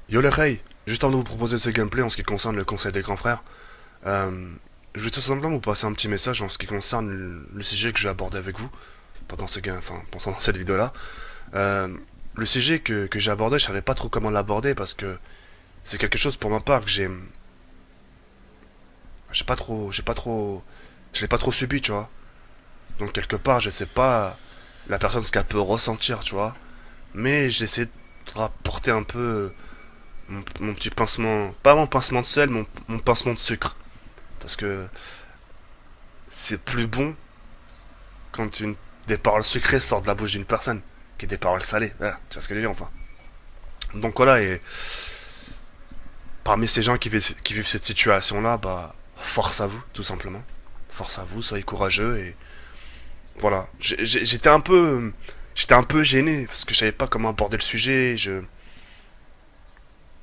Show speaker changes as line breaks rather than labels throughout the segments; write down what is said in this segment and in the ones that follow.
Yo les Ray, juste avant de vous proposer ce gameplay en ce qui concerne le conseil des grands frères, euh, je vais tout simplement vous passer un petit message en ce qui concerne le sujet que j'ai abordé avec vous pendant ce game, enfin pendant cette vidéo là. Euh, le sujet que j'ai abordé, je savais pas trop comment l'aborder parce que c'est quelque chose pour ma part que je l'ai pas trop subi, tu vois. Donc quelque part, je sais pas la personne ce qu'elle peut ressentir, tu vois. Mais j'essaie de rapporter un peu mon petit pincement, pas mon pincement de sel, mon pincement de sucre. Parce que c'est plus bon quand des paroles sucrées sortent de la bouche d'une personne que des paroles salées. Ah, tu vois ce que je veux dire, enfin. Donc voilà, et parmi ces gens qui vivent cette situation-là, bah, force à vous, tout simplement. Force à vous, soyez courageux et voilà. J'étais un peu gêné parce que je savais pas comment aborder le sujet.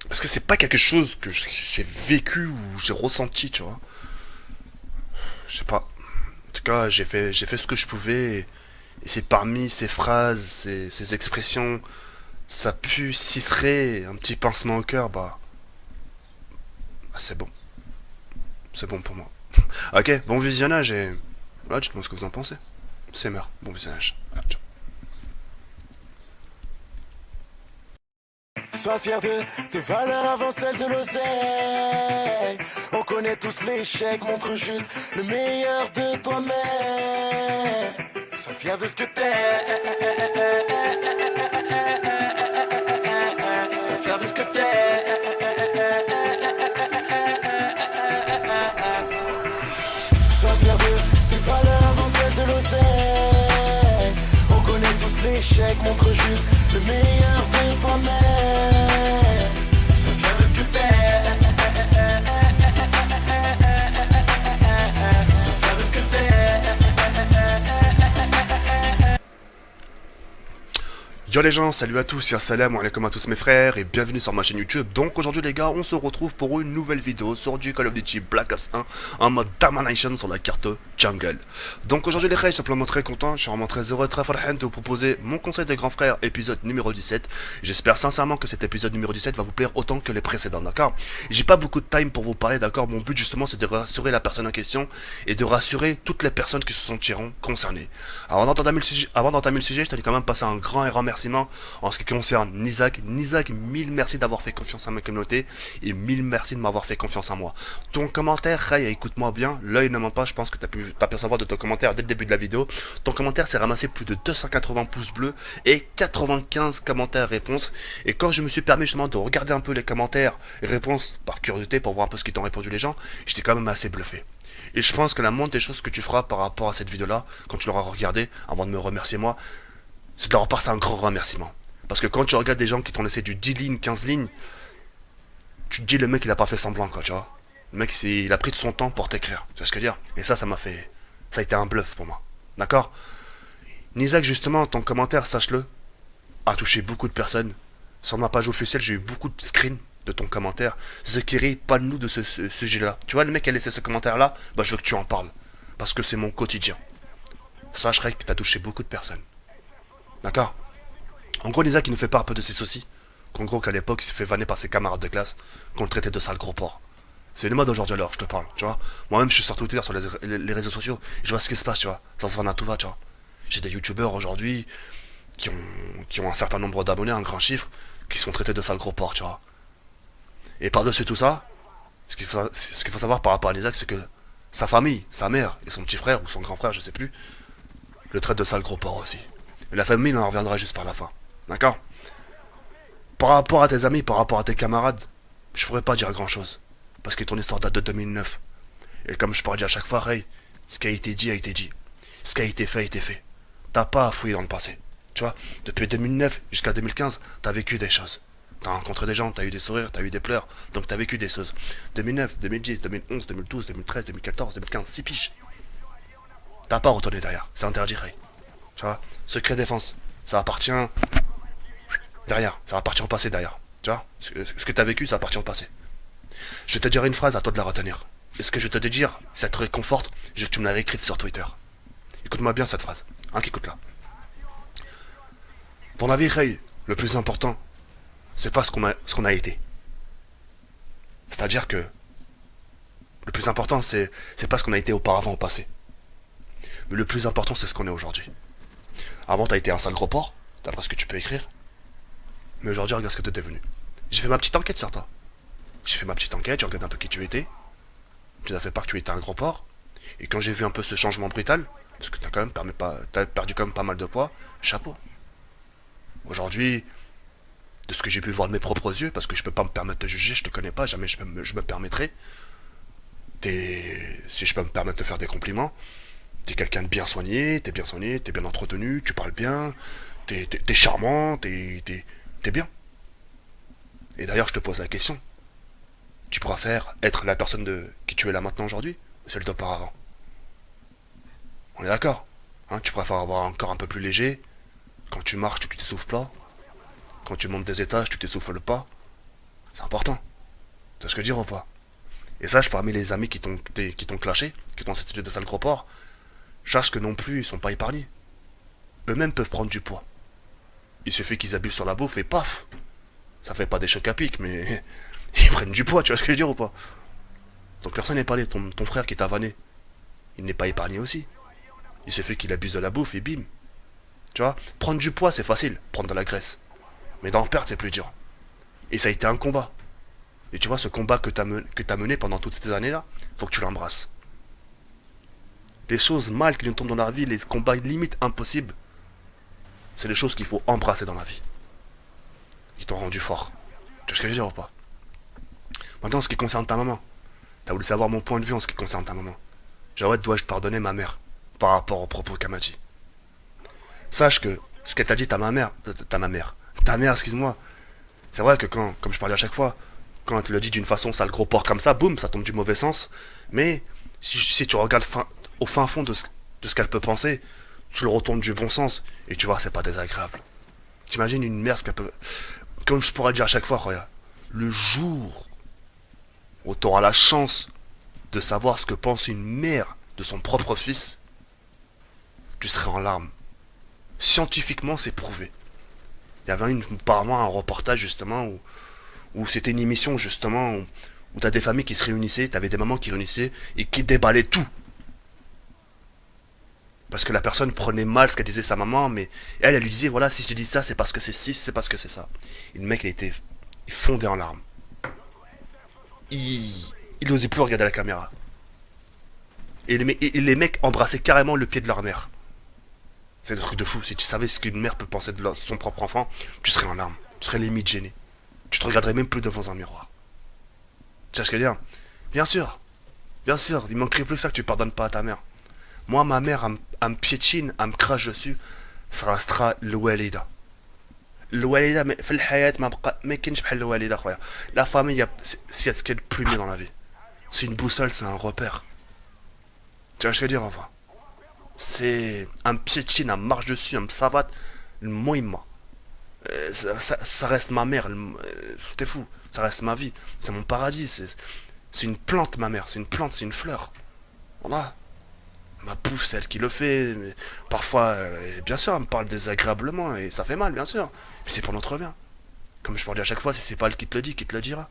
Parce que c'est pas quelque chose que j'ai vécu ou j'ai ressenti, tu vois. Je sais pas. En tout cas, j'ai fait ce que je pouvais. Et c'est parmi ces phrases, ces expressions, ça pue, ciserait, un petit pincement au cœur, bah, c'est bon. C'est bon pour moi. Ok, bon visionnage et... Voilà, dites-moi ce que vous en pensez. C'est mort, bon visionnage. Ciao.
Sois fier de tes valeurs avant celles de l'oseille. On connaît tous l'échec, montre juste le meilleur de toi-même. Sois fier de ce que t'es. Sois fier de ce que t'es. Sois fier de tes valeurs avant celles de l'oseille. On connaît tous l'échec, montre juste le meilleur de toi-même. Sois fier de ce que t'es. Sois fier de ce que t'es.
Yo les gens, salut à tous, salam alaikum à tous mes frères et bienvenue sur ma chaîne YouTube. Donc aujourd'hui les gars, on se retrouve pour une nouvelle vidéo sur du Call of Duty Black Ops 1 en mode Domination sur la carte Jungle. Donc aujourd'hui les frères, je suis simplement très content, je suis vraiment très heureux, très farhan de vous proposer mon conseil des grands frères épisode numéro 17. J'espère sincèrement que cet épisode numéro 17 va vous plaire autant que les précédents, d'accord? J'ai pas beaucoup de time pour vous parler, d'accord? Mon but justement c'est de rassurer la personne en question et de rassurer toutes les personnes qui se sentiront concernées. Avant d'entamer le sujet, je t'allais quand même passer un grand et grand merci en ce qui concerne Nizak. Nizak, mille merci d'avoir fait confiance à ma communauté et mille merci de m'avoir fait confiance à moi. Ton commentaire, Ray, écoute-moi bien, l'œil ne ment pas, je pense que t'as pu savoir de ton commentaire dès le début de la vidéo. Ton commentaire s'est ramassé plus de 280 pouces bleus et 95 commentaires réponses. Et quand je me suis permis justement de regarder un peu les commentaires et réponses par curiosité pour voir un peu ce qu'ils t'ont répondu les gens, j'étais quand même assez bluffé. Et je pense que la moindre des choses que tu feras par rapport à cette vidéo-là, quand tu l'auras regardée, avant de me remercier moi, c'est de leur passer un grand remerciement. Parce que quand tu regardes des gens qui t'ont laissé du 10 lignes, 15 lignes, tu te dis le mec il a pas fait semblant quoi, tu vois. Le mec il a pris de son temps pour t'écrire, tu vois ce que je veux dire. Et ça m'a fait... Ça a été un bluff pour moi. D'accord? Nizak justement, ton commentaire, sache-le, a touché beaucoup de personnes. Sur ma page officielle, j'ai eu beaucoup de screens de ton commentaire. Zekiri, parle-nous de ce sujet-là. Tu vois, le mec qui a laissé ce commentaire-là, bah je veux que tu en parles. Parce que c'est mon quotidien. Sache que t'as touché beaucoup de personnes. D'accord? En gros, Lisa qui nous fait part un peu de ses soucis. Qu'en gros, qu'à l'époque, il s'est fait vanner par ses camarades de classe, qu'on le traitait de sale gros porc. C'est le mode aujourd'hui alors, je te parle, tu vois. Moi-même, je suis sur Twitter, sur les réseaux sociaux, je vois ce qui se passe, tu vois. Ça se vanne à tout va, tu vois. J'ai des youtubeurs aujourd'hui qui ont un certain nombre d'abonnés, un grand chiffre, qui sont traités de sale gros porc, tu vois. Et par-dessus tout ça, ce qu'il faut savoir par rapport à Lisa, c'est que sa famille, sa mère et son petit frère ou son grand frère, je sais plus, le traitent de sale gros porc aussi. Et la famille, on en reviendra juste par la fin. D'accord? Par rapport à tes amis, par rapport à tes camarades, je pourrais pas dire grand chose. Parce que ton histoire date de 2009. Et comme je pourrais dire à chaque fois, hey, ce qui a été dit a été dit. Ce qui a été fait a été fait. T'as pas à fouiller dans le passé. Tu vois, depuis 2009 jusqu'à 2015, t'as vécu des choses. T'as rencontré des gens, t'as eu des sourires, t'as eu des pleurs. Donc t'as vécu des choses. 2009, 2010, 2011, 2012, 2013, 2014, 2015, 6 piges. T'as pas retourné derrière. C'est interdit, Ray. Tu vois, secret défense. Ça appartient derrière. Ça appartient au passé derrière. Tu vois, ce que t'as vécu, ça appartient au passé. Je vais te dire une phrase, à toi de la retenir. Et ce que je vais te dire, ça te réconforte, je veux que tu me la réécrives sur Twitter. Écoute-moi bien cette phrase. Hein, qu'écoute là. Dans la vie, Ray, le plus important, c'est pas ce qu'on a été. C'est-à-dire que le plus important, c'est pas ce qu'on a été auparavant au passé. Mais le plus important, c'est ce qu'on est aujourd'hui. Avant, t'as été un sale gros porc, d'après ce que tu peux écrire. Mais aujourd'hui, regarde ce que t'es devenu. J'ai fait ma petite enquête sur toi. J'ai fait ma petite enquête, j'ai regardé un peu qui tu étais. Tu nous as fait part que tu étais un gros porc. Et quand j'ai vu un peu ce changement brutal, parce que t'as perdu quand même pas mal de poids, chapeau. Aujourd'hui, de ce que j'ai pu voir de mes propres yeux, parce que je peux pas me permettre de juger, je te connais pas, jamais je me permettrai. Si je peux me permettre de faire des compliments, t'es quelqu'un de bien soigné, t'es bien entretenu, tu parles bien, t'es charmant, t'es bien. Et d'ailleurs, je te pose la question. Tu préfères être la personne de qui tu es là maintenant aujourd'hui, ou celle d'auparavant? On est d'accord, hein? Tu préfères avoir un corps un peu plus léger, quand tu marches, tu t'essouffles pas, quand tu montes des étages, tu t'essouffles pas. C'est important. Tu vois ce que je veux dire ou pas? Et sache, parmi les amis qui t'ont clashé, qui t'ont cette de sale gros porc, sache que non plus, ils sont pas épargnés. Eux-mêmes peuvent prendre du poids. Il suffit qu'ils abusent sur la bouffe et paf! Ça fait pas des chocs à pic, mais ils prennent du poids, tu vois ce que je veux dire ou pas? Donc personne n'est épargné. Ton frère qui t'a vanné, il n'est pas épargné aussi. Il suffit qu'il abuse de la bouffe et bim. Tu vois, prendre du poids c'est facile, prendre de la graisse. Mais d'en perdre c'est plus dur. Et ça a été un combat. Et tu vois, ce combat que t'as mené pendant toutes ces années-là, faut que tu l'embrasses. Les choses mal qui nous tombent dans la vie, les combats limite impossibles, c'est les choses qu'il faut embrasser dans la vie. Qui t'ont rendu fort. Tu vois ce que je veux dire ou pas? Maintenant, en ce qui concerne ta maman, t'as voulu savoir mon point de vue en ce qui concerne ta maman. Genre, dois-je pardonner ma mère par rapport aux propos qu'elle m'a dit? Sache que ce qu'elle t'a dit, ta mère, excuse-moi, c'est vrai que comme je parlais à chaque fois, quand elle te le dit d'une façon sale gros porc comme ça, boum, ça tombe du mauvais sens. Mais si tu regardes au fin fond de ce qu'elle peut penser, tu le retournes du bon sens et tu vois, c'est pas désagréable. T'imagines une mère, ce qu'elle peut. Comme je pourrais dire à chaque fois, regarde, le jour où tu auras la chance de savoir ce que pense une mère de son propre fils, tu serais en larmes. Scientifiquement, c'est prouvé. Il y avait apparemment un reportage justement où c'était une émission justement où t'as des familles qui se réunissaient, t'avais des mamans qui réunissaient et qui déballaient tout. Parce que la personne prenait mal ce qu'elle disait sa maman, mais elle lui disait voilà, si je te dis ça, c'est parce que c'est ci, c'est parce que c'est ça. Et le mec, il fondait en larmes. Il osait plus regarder la caméra. Et les mecs embrassaient carrément le pied de leur mère. C'est un truc de fou. Si tu savais ce qu'une mère peut penser de son propre enfant, tu serais en larmes. Tu serais limite gêné. Tu te regarderais même plus devant un miroir. Tu vois ce que je veux dire? Bien sûr. Bien sûr. Il manquerait plus que ça que tu pardonnes pas à ta mère. Moi, ma mère, elle me piétine, elle me crache dessus. Ça restera le walida. Le walida, mais في الحياة ما كاينش بحال le walida, خويا. La famille, c'est ce qu'il y a de plus mieux dans la vie. C'est une boussole, c'est un repère. Tu vois ce que je veux dire, enfin? C'est un piétine, un marche dessus, un savate, le moïma. Ça reste ma mère, t'es fou, ça reste ma vie, c'est mon paradis, c'est une plante ma mère, c'est une plante, c'est une fleur. Voilà. Ma pouffe, c'est elle qui le fait, mais parfois, bien sûr, elle me parle désagréablement et ça fait mal, bien sûr, mais c'est pour notre bien. Comme je parle à chaque fois, si c'est pas elle qui te le dit, qui te le dira.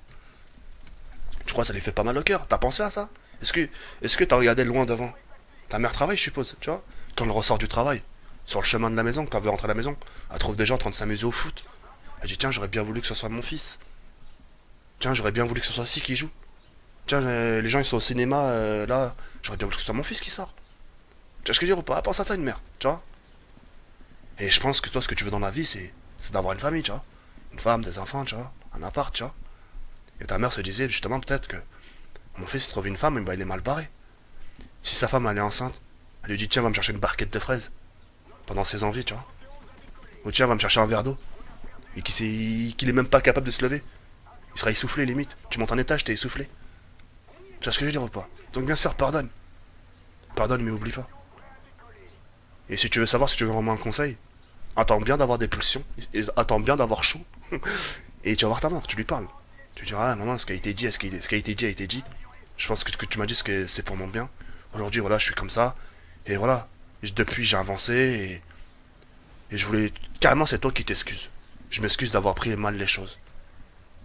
Tu crois que ça lui fait pas mal au cœur? T'as pensé à ça? Est-ce que t'as regardé loin devant? Ta mère travaille, je suppose, tu vois? Quand elle ressort du travail, sur le chemin de la maison, quand elle veut rentrer à la maison, elle trouve des gens en train de s'amuser au foot. Elle dit tiens, j'aurais bien voulu que ce soit mon fils. Tiens, j'aurais bien voulu que ce soit ci qui joue. Tiens, les gens ils sont au cinéma, là, j'aurais bien voulu que ce soit mon fils qui sort. Tu vois ce que je veux dire ou pas? Pense à ça, une mère, tu vois? Et je pense que toi, ce que tu veux dans la vie, c'est d'avoir une famille, tu vois? Une femme, des enfants, tu vois? Un appart, tu vois? Et ta mère se disait justement peut-être que mon fils trouve une femme, et bah, il est mal barré. Si sa femme elle est enceinte, elle lui dit tiens, va me chercher une barquette de fraises pendant ses envies, tu vois. Ou tiens, va me chercher un verre d'eau. Et qu'il est même pas capable de se lever. Il sera essoufflé limite. Tu montes un étage, t'es essoufflé. Tu vois ce que je veux dire ou pas? Donc bien sûr, pardonne. Pardonne mais oublie pas. Et si tu veux savoir, si tu veux vraiment un conseil, attends bien d'avoir des pulsions. Et attends bien d'avoir chaud. Et tu vas voir ta mère, tu lui parles. Tu lui diras ah maman, ce qui a été dit, ce qui a été dit a été dit. Je pense que ce que tu m'as dit, c'est pour mon bien. Aujourd'hui, voilà, je suis comme ça. Et voilà. Depuis, j'ai avancé et je voulais. Carrément, c'est toi qui t'excuses. Je m'excuse d'avoir pris mal les choses.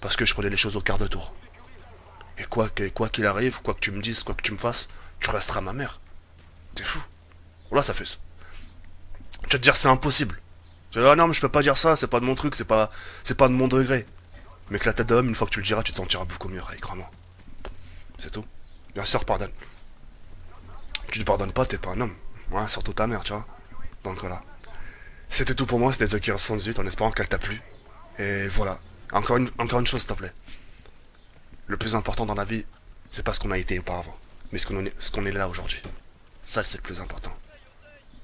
Parce que je prenais les choses au quart de tour. Et quoi qu'il arrive, quoi que tu me dises, quoi que tu me fasses, tu resteras ma mère. T'es fou. Voilà, ça fait ça. Tu vas te dire c'est impossible. Tu vas dire, ah non, mais je peux pas dire ça, c'est pas de mon truc, c'est pas de mon degré. Mais que la tête d'homme, une fois que tu le diras, tu te sentiras beaucoup mieux, Ray, crois-moi. C'est tout. Bien sûr, pardonne. Tu ne pardonnes pas, t'es pas un homme. Ouais, surtout ta mère, tu vois. Donc voilà. C'était tout pour moi, c'était The Killer 78, en espérant qu'elle t'a plu. Et voilà. Encore une chose, s'il te plaît. Le plus important dans la vie, c'est pas ce qu'on a été auparavant, mais ce qu'on est là aujourd'hui. Ça, c'est le plus important.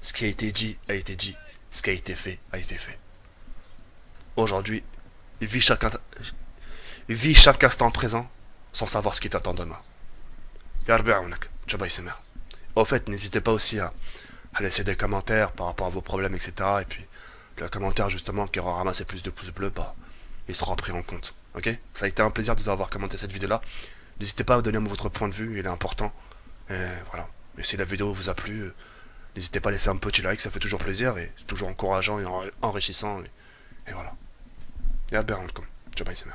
Ce qui a été dit, a été dit. Ce qui a été fait, a été fait. Aujourd'hui, vis chaque instant présent sans savoir ce qui t'attend demain. Ya Rabbi Aounak, Jabba Issemer. Au fait, n'hésitez pas aussi à laisser des commentaires par rapport à vos problèmes, etc. Et puis, le commentaire justement qui aura ramassé plus de pouces bleus, bah, il sera pris en compte. Ok? Ça a été un plaisir de vous avoir commenté cette vidéo-là. N'hésitez pas à donner votre point de vue, il est important. Et voilà. Et si la vidéo vous a plu, n'hésitez pas à laisser un petit like, ça fait toujours plaisir et c'est toujours encourageant et enrichissant. Et voilà. Ya Rabbi Aounak, Jabba Issemer.